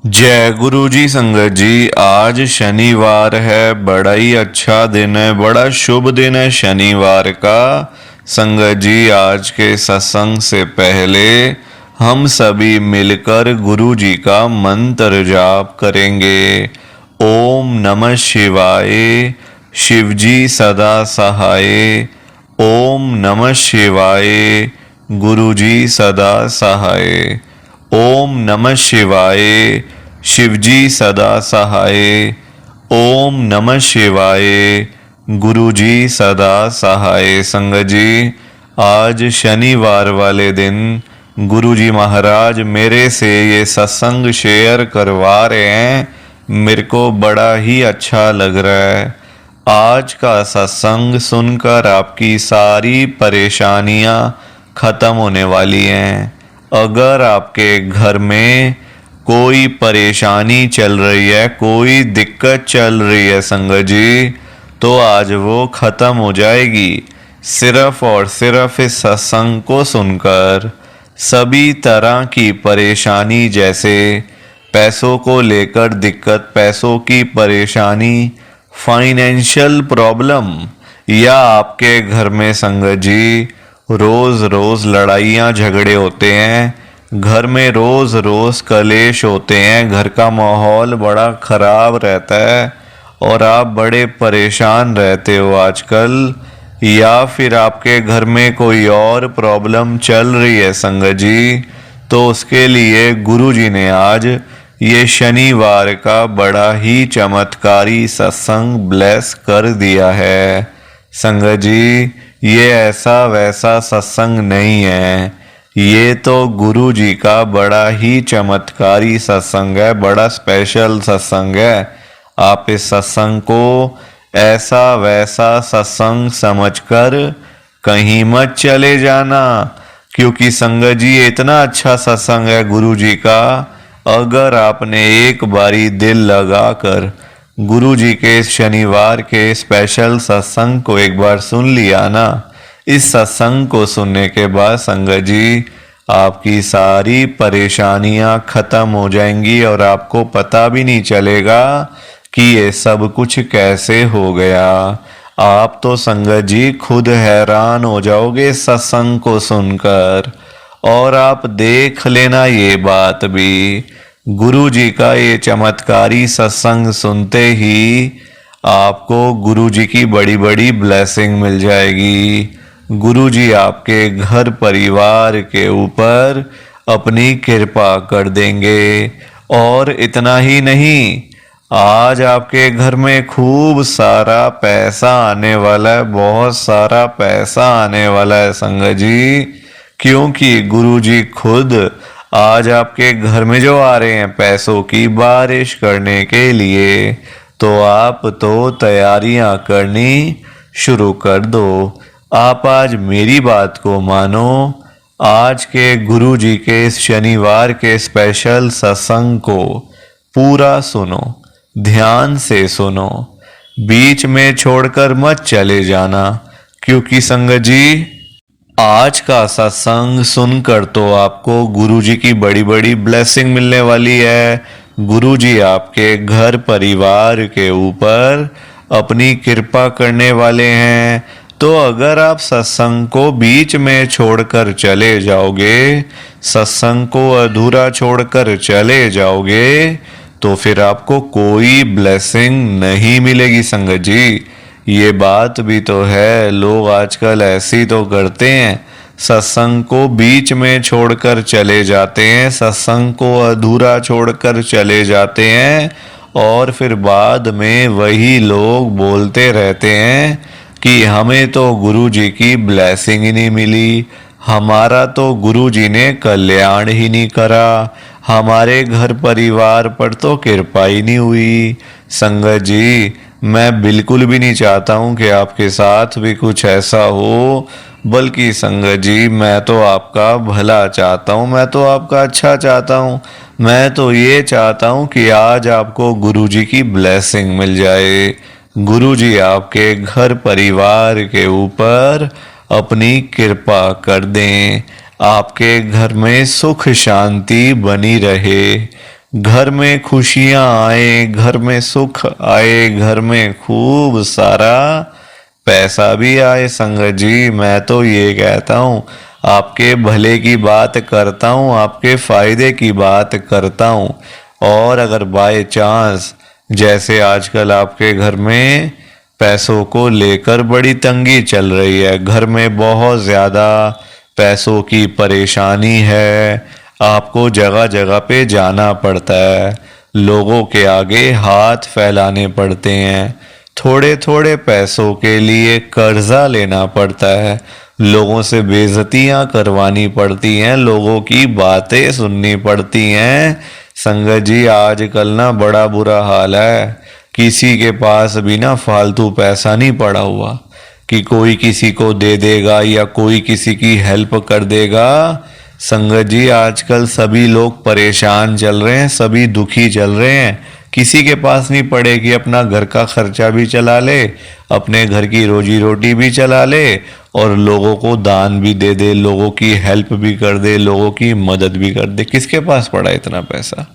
जय गुरु जी। संगत जी, आज शनिवार है। बड़ा ही अच्छा दिन है, बड़ा शुभ दिन है शनिवार का। संगत जी, आज के सत्संग से पहले हम सभी मिलकर गुरु जी का मंत्र जाप करेंगे। ओम नमः शिवाय, शिव जी सदा सहाय। ओम नमः शिवाय, गुरु जी सदा सहाय। ओम नमः शिवाय, शिवजी सदा सहाय। ओम नमः शिवाय, गुरुजी सदा सहाय। संगत जी, आज शनिवार वाले दिन गुरुजी महाराज मेरे से ये सत्संग शेयर करवा रहे हैं। मेरे को बड़ा ही अच्छा लग रहा है। आज का सत्संग सुनकर आपकी सारी परेशानियां खत्म होने वाली हैं। अगर आपके घर में कोई परेशानी चल रही है, कोई दिक्कत चल रही है संगत जी, तो आज वो खत्म हो जाएगी सिर्फ और सिर्फ इस सत्संग को सुनकर। सभी तरह की परेशानी, जैसे पैसों को लेकर दिक्कत, पैसों की परेशानी, फाइनेंशियल प्रॉब्लम, या आपके घर में संगत जी रोज रोज लड़ाइयाँ झगड़े होते हैं, घर में रोज रोज कलेश होते हैं, घर का माहौल बड़ा खराब रहता है और आप बड़े परेशान रहते हो आजकल, या फिर आपके घर में कोई और प्रॉब्लम चल रही है संगत जी, तो उसके लिए गुरु जी ने आज ये शनिवार का बड़ा ही चमत्कारी सत्संग ब्लेस कर दिया है। संगत जी, ये ऐसा वैसा सत्संग नहीं है, ये तो गुरु जी का बड़ा ही चमत्कारी सत्संग है, बड़ा स्पेशल सत्संग है। आप इस सत्संग को ऐसा वैसा सत्संग समझकर कहीं मत चले जाना, क्योंकि संगत जी इतना अच्छा सत्संग है गुरु जी का। अगर आपने एक बारी दिल लगाकर गुरु जी के शनिवार के स्पेशल सत्संग को एक बार सुन लिया ना, इस सत्संग को सुनने के बाद संगत जी आपकी सारी परेशानियां खत्म हो जाएंगी और आपको पता भी नहीं चलेगा कि ये सब कुछ कैसे हो गया। आप तो संगत जी खुद हैरान हो जाओगे सत्संग को सुनकर। और आप देख लेना ये बात भी, गुरु जी का ये चमत्कारी सत्संग सुनते ही आपको गुरु जी की बड़ी बड़ी ब्लेसिंग मिल जाएगी। गुरु जी आपके घर परिवार के ऊपर अपनी कृपा कर देंगे। और इतना ही नहीं, आज आपके घर में खूब सारा पैसा आने वाला है, बहुत सारा पैसा आने वाला है संगत जी, क्योंकि गुरु जी खुद आज आपके घर में जो आ रहे हैं पैसों की बारिश करने के लिए। तो आप तो तैयारियां करनी शुरू कर दो। आप आज मेरी बात को मानो, आज के गुरु जी के इस शनिवार के स्पेशल सत्संग को पूरा सुनो, ध्यान से सुनो, बीच में छोड़कर मत चले जाना, क्योंकि संगत जी आज का सत्संग सुनकर तो आपको गुरु जी की बड़ी बड़ी ब्लेसिंग मिलने वाली है। गुरु जी आपके घर परिवार के ऊपर अपनी कृपा करने वाले हैं। तो अगर आप सत्संग को बीच में छोड़कर चले जाओगे, सत्संग को अधूरा छोड़कर चले जाओगे, तो फिर आपको कोई ब्लेसिंग नहीं मिलेगी संगत जी। ये बात भी तो है, लोग आजकल ऐसी तो करते हैं, सत्संग को बीच में छोड़कर चले जाते हैं, सत्संग को अधूरा छोड़कर चले जाते हैं, और फिर बाद में वही लोग बोलते रहते हैं कि हमें तो गुरु जी की ब्लेसिंग ही नहीं मिली, हमारा तो गुरु जी ने कल्याण ही नहीं करा, हमारे घर परिवार पर तो कृपा ही नहीं हुई। संगत जी, मैं बिल्कुल भी नहीं चाहता हूँ कि आपके साथ भी कुछ ऐसा हो, बल्कि संगत जी मैं तो आपका भला चाहता हूँ, मैं तो आपका अच्छा चाहता हूँ। मैं तो ये चाहता हूँ कि आज आपको गुरु जी की ब्लेसिंग मिल जाए, गुरु जी आपके घर परिवार के ऊपर अपनी कृपा कर दें, आपके घर में सुख शांति बनी रहे। घर में खुशियां आए, घर में सुख आए, घर में खूब सारा पैसा भी आए। संगत जी मैं तो ये कहता हूँ, आपके भले की बात करता हूँ, आपके फायदे की बात करता हूँ। और अगर बाय चांस जैसे आजकल आपके घर में पैसों को लेकर बड़ी तंगी चल रही है, घर में बहुत ज़्यादा पैसों की परेशानी है, आपको जगह जगह पे जाना पड़ता है, लोगों के आगे हाथ फैलाने पड़ते हैं, थोड़े थोड़े पैसों के लिए कर्जा लेना पड़ता है, लोगों से बेइज्जतियां करवानी पड़ती हैं, लोगों की बातें सुननी पड़ती हैं। संगत जी आजकल ना बड़ा बुरा हाल है, किसी के पास भी ना फालतू पैसा नहीं पड़ा हुआ कि कोई किसी को दे देगा या कोई किसी की हेल्प कर देगा। संगत जी आजकल सभी लोग परेशान चल रहे हैं, सभी दुखी चल रहे हैं, किसी के पास नहीं पड़े कि अपना घर का खर्चा भी चला ले, अपने घर की रोजी रोटी भी चला ले और लोगों को दान भी दे दे, लोगों की हेल्प भी कर दे, लोगों की मदद भी कर दे। किसके पास पड़ा इतना पैसा?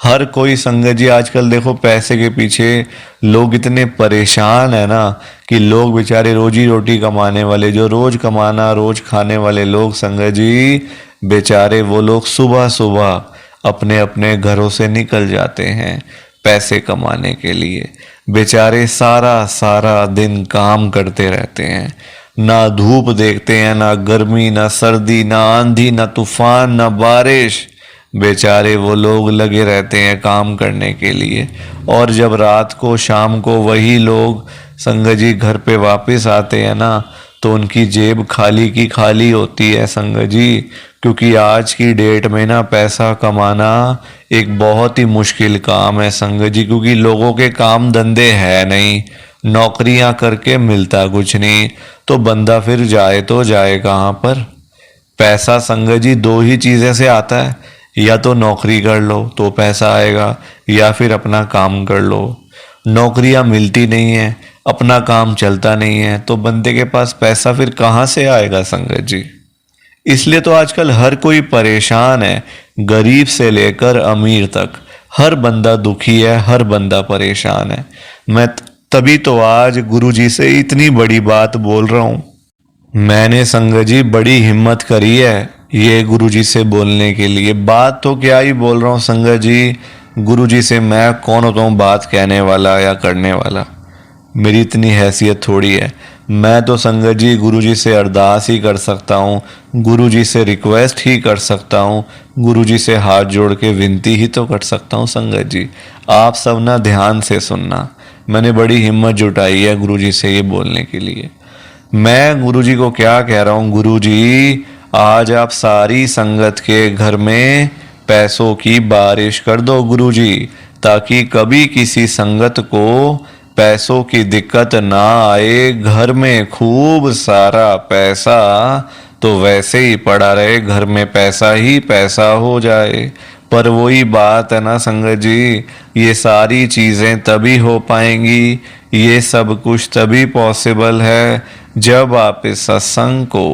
हर कोई संगत जी आजकल देखो पैसे के पीछे लोग इतने परेशान है ना कि लोग बेचारे रोजी रोटी कमाने वाले, जो रोज कमाना रोज खाने वाले लोग संगत जी, बेचारे वो लोग सुबह सुबह अपने अपने घरों से निकल जाते हैं पैसे कमाने के लिए। बेचारे सारा सारा दिन काम करते रहते हैं, ना धूप देखते हैं, ना गर्मी, ना सर्दी, ना आंधी, ना तूफान, ना बारिश। बेचारे वो लोग लगे रहते हैं काम करने के लिए। और जब रात को शाम को वही लोग संगत जी घर पे वापस आते हैं ना, तो उनकी जेब खाली की खाली होती है संगत जी। क्योंकि आज की डेट में ना पैसा कमाना एक बहुत ही मुश्किल काम है संगत जी, क्योंकि लोगों के काम धंधे है नहीं, नौकरियां करके मिलता कुछ नहीं, तो बंदा फिर जाए तो जाए कहाँ पर? पैसा संगत जी दो ही चीज़ें से आता है, या तो नौकरी कर लो तो पैसा आएगा, या फिर अपना काम कर लो। नौकरियां मिलती नहीं है, अपना काम चलता नहीं है, तो बंदे के पास पैसा फिर कहाँ से आएगा संगत जी? इसलिए तो आजकल हर कोई परेशान है, गरीब से लेकर अमीर तक हर बंदा दुखी है, हर बंदा परेशान है। मैं तभी तो आज गुरुजी से इतनी बड़ी बात बोल रहा हूँ। मैंने संगत जी बड़ी हिम्मत करी है ये गुरुजी से बोलने के लिए। बात तो क्या ही बोल रहा हूँ संगत जी, गुरुजी से मैं कौन होता हूँ बात कहने वाला या करने वाला? मेरी इतनी हैसियत थोड़ी है। मैं तो संगत जी गुरुजी से अरदास ही कर सकता हूँ, गुरुजी से रिक्वेस्ट ही कर सकता हूँ, गुरुजी से हाथ जोड़ के विनती ही तो कर सकता हूँ संगत जी। आप सब ना ध्यान से सुनना, मैंने बड़ी हिम्मत जुटाई है गुरुजी से ये बोलने के लिए। मैं गुरुजी को क्या कह रहा हूँ, गुरुजी आज आप सारी संगत के घर में पैसों की बारिश कर दो गुरुजी, ताकि कभी किसी संगत को पैसों की दिक्कत ना आए। घर में खूब सारा पैसा तो वैसे ही पड़ा रहे, घर में पैसा ही पैसा हो जाए। पर वही बात है ना संगत जी, ये सारी चीज़ें तभी हो पाएंगी, ये सब कुछ तभी पॉसिबल है जब आप इस सत्संग को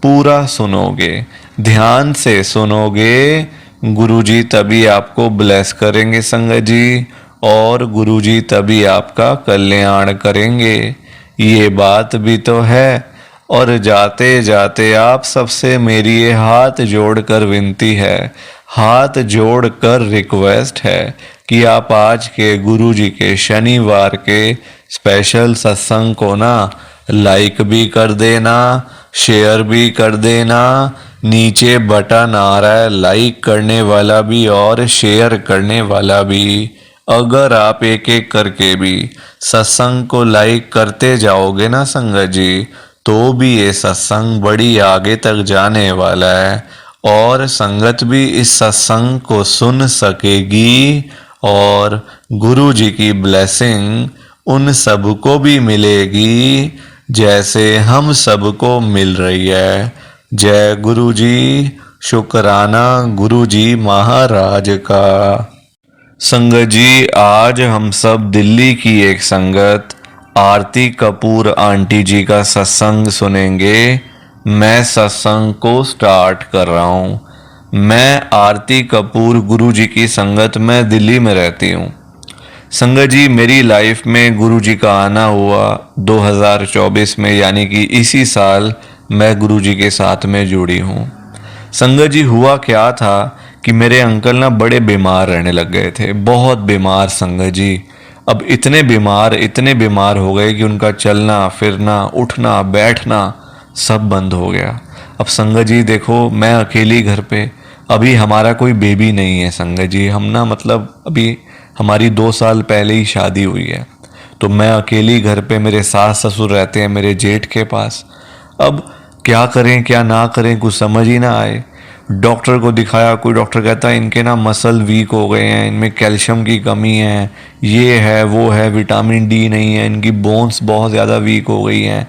पूरा सुनोगे, ध्यान से सुनोगे। गुरुजी तभी आपको ब्लेस करेंगे संगत जी, और गुरुजी तभी आपका कल्याण करेंगे। ये बात भी तो है। और जाते जाते आप सबसे मेरी ये हाथ जोड़कर विनती है, हाथ जोड़कर रिक्वेस्ट है कि आप आज के गुरुजी के शनिवार के स्पेशल सत्संग को ना लाइक भी कर देना, शेयर भी कर देना। नीचे बटन आ रहा है लाइक करने वाला भी और शेयर करने वाला भी। अगर आप एक एक करके भी सत्संग को लाइक करते जाओगे ना संगत जी, तो भी ये सत्संग बड़ी आगे तक जाने वाला है, और संगत भी इस सत्संग को सुन सकेगी, और गुरु जी की ब्लेसिंग उन सबको भी मिलेगी जैसे हम सबको मिल रही है। जय गुरु जी, शुक्राना गुरु जी महाराज का। संगत जी आज हम सब दिल्ली की एक संगत आरती कपूर आंटी जी का सत्संग सुनेंगे। मैं सत्संग को स्टार्ट कर रहा हूँ। मैं आरती कपूर गुरु जी की संगत में दिल्ली में रहती हूँ। संगत जी, मेरी लाइफ में गुरु जी का आना हुआ 2024 में, यानी कि इसी साल मैं गुरु जी के साथ में जुड़ी हूँ। संगत जी, हुआ क्या था कि मेरे अंकल ना बड़े बीमार रहने लग गए थे, बहुत बीमार संगत जी। अब इतने बीमार हो गए कि उनका चलना फिरना उठना बैठना सब बंद हो गया। अब संगत जी देखो, मैं अकेली घर पे, अभी हमारा कोई बेबी नहीं है संगत जी। हम ना मतलब अभी हमारी 2 साल पहले ही शादी हुई है, तो मैं अकेली घर पे, मेरे सास ससुर रहते हैं मेरे जेठ के पास। अब क्या करें क्या ना करें कुछ समझ ही ना आए। डॉक्टर को दिखाया, कोई डॉक्टर कहता है इनके ना मसल वीक हो गए हैं, इनमें कैल्शियम की कमी है, ये है वो है, विटामिन डी नहीं है, इनकी बोन्स बहुत ज़्यादा वीक हो गई हैं।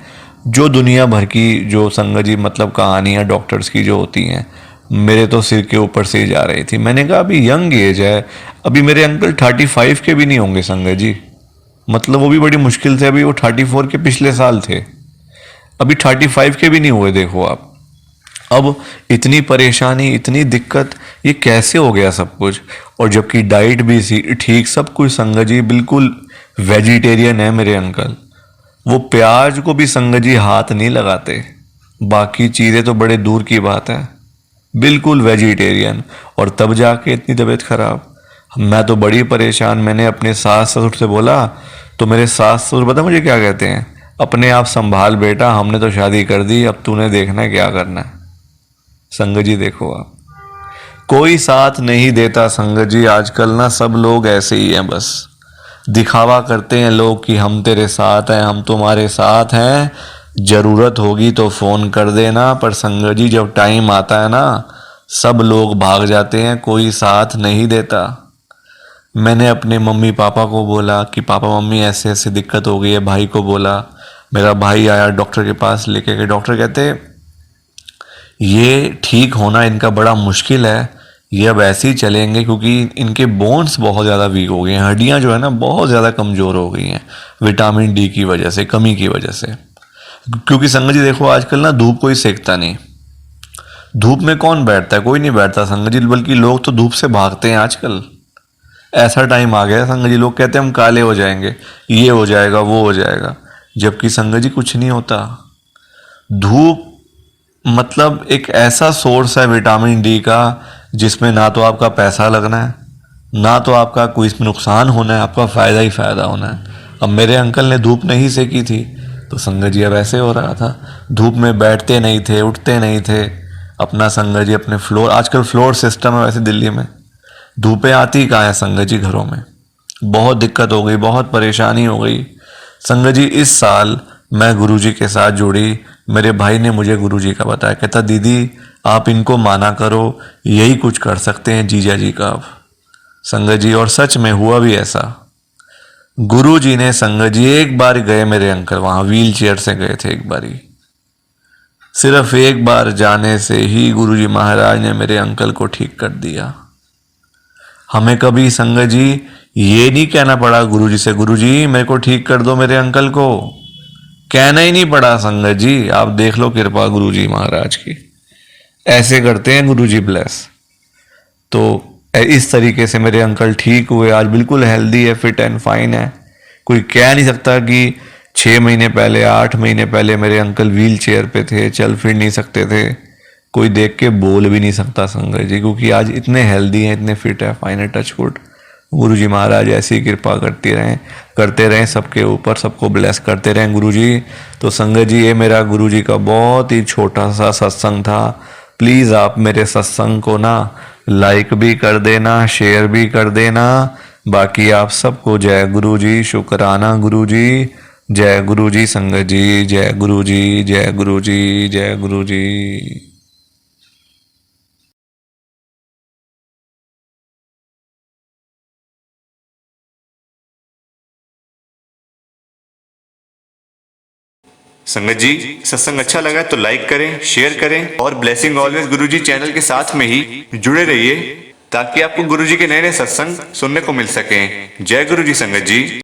जो दुनिया भर की जो संगत जी मतलब कहानियाँ डॉक्टर्स की जो होती हैं, मेरे तो सिर के ऊपर से ही जा रही थी। मैंने कहा अभी यंग एज है, अभी मेरे अंकल 35 के भी नहीं होंगे संगत जी, मतलब वो भी बड़ी मुश्किल से, अभी वो 34 के पिछले साल थे, अभी 35 के भी नहीं हुए देखो आप। अब इतनी परेशानी इतनी दिक्कत, ये कैसे हो गया सब कुछ। और जबकि डाइट भी ठीक सब कुछ संगत जी, बिल्कुल वेजिटेरियन है मेरे अंकल। वो प्याज को भी संगत जी हाथ नहीं लगाते, बाकी चीज़ें तो बड़े दूर की बात है, बिल्कुल वेजिटेरियन। और तब जाके इतनी तबीयत खराब, मैं तो बड़ी परेशान। मैंने अपने सास ससुर से बोला, तो मेरे सास ससुर पता मुझे क्या कहते हैं, अपने आप संभाल बेटा, हमने तो शादी कर दी, अब तूने देखना है क्या करना है। संगत जी देखो आप, कोई साथ नहीं देता संगत जी। आजकल ना सब लोग ऐसे ही हैं, बस दिखावा करते हैं लोग कि हम तेरे साथ हैं, हम तुम्हारे साथ हैं, जरूरत होगी तो फोन कर देना। पर संगत जी जब टाइम आता है ना, सब लोग भाग जाते हैं, कोई साथ नहीं देता। मैंने अपने मम्मी पापा को बोला कि पापा मम्मी ऐसे ऐसे दिक्कत हो गई है, भाई को बोला, मेरा भाई आया डॉक्टर के पास लेके गए। डॉक्टर कहते ये ठीक होना इनका बड़ा मुश्किल है, ये अब ऐसे ही चलेंगे क्योंकि इनके बोन्स बहुत ज़्यादा वीक हो गए हैं, हड्डियां जो है ना बहुत ज़्यादा कमज़ोर हो गई हैं विटामिन डी की वजह से, कमी की वजह से। क्योंकि संगत जी देखो, आजकल ना धूप कोई सेकता नहीं, धूप में कौन बैठता है, कोई नहीं बैठता संगत जी, बल्कि लोग तो धूप से भागते हैं आजकल। ऐसा टाइम आ गया है संगत जी, लोग कहते हैं हम काले हो जाएंगे, ये हो जाएगा वो हो जाएगा, जबकि संगत जी कुछ नहीं होता। धूप मतलब एक ऐसा सोर्स है विटामिन डी का, जिसमें ना तो आपका पैसा लगना है, ना तो आपका कोई इसमें नुकसान होना है, आपका फ़ायदा ही फ़ायदा होना है। अब मेरे अंकल ने धूप नहीं सेकी थी, तो संगत जी अब ऐसे हो रहा था, धूप में बैठते नहीं थे उठते नहीं थे अपना। संगत जी अपने फ्लोर, आजकल फ्लोर सिस्टम है वैसे दिल्ली में, धूपें आती कहाँ है संगत जी घरों में। बहुत दिक्कत हो गई, बहुत परेशानी हो गई संगत जी। इस साल मैं गुरुजी के साथ जुड़ी, मेरे भाई ने मुझे गुरुजी का बताया, कहता दीदी आप इनको माना करो, यही कुछ कर सकते हैं जीजा जी का अब। संगत जी और सच में हुआ भी ऐसा, गुरुजी ने संगत जी एक बार गए मेरे अंकल वहां, व्हील चेयर से गए थे एक बारी, सिर्फ एक बार जाने से ही गुरुजी महाराज ने मेरे अंकल को ठीक कर दिया। हमें कभी संगत जी ये नहीं कहना पड़ा गुरुजी से, गुरुजी मेरे को ठीक कर दो मेरे अंकल को, कहना ही नहीं पड़ा संगत जी। आप देख लो कृपा गुरुजी महाराज की, ऐसे करते हैं गुरुजी ब्लेस। तो इस तरीके से मेरे अंकल ठीक हुए, आज बिल्कुल हेल्दी है, फिट एंड फाइन है। कोई कह नहीं सकता कि 6 महीने पहले 8 महीने पहले मेरे अंकल व्हील चेयर पे थे, चल फिर नहीं सकते थे, कोई देख के बोल भी नहीं सकता संगत जी, क्योंकि आज इतने हेल्दी हैं, इतने फिट है, फाइन है। टच वुड, गुरु जी महाराज ऐसी कृपा करते रहें सबके ऊपर, सबको ब्लेस करते रहें गुरु जी। तो संगत जी ये मेरा गुरु जी का बहुत ही छोटा सा सत्संग था। प्लीज़ आप मेरे सत्संग को ना लाइक भी कर देना, शेयर भी कर देना। बाकी आप सबको जय गुरु जी, शुक्राना गुरु जी, जय गुरु जी संगत जी, जय गुरु जी, जय गुरु जी, जय गुरु जी। संगत जी सत्संग अच्छा लगा तो लाइक करें, शेयर करें और ब्लेसिंग ऑलवेज गुरुजी चैनल के साथ में ही जुड़े रहिए, ताकि आपको गुरुजी के नए नए सत्संग सुनने को मिल सकें। जय गुरु जी संगत जी।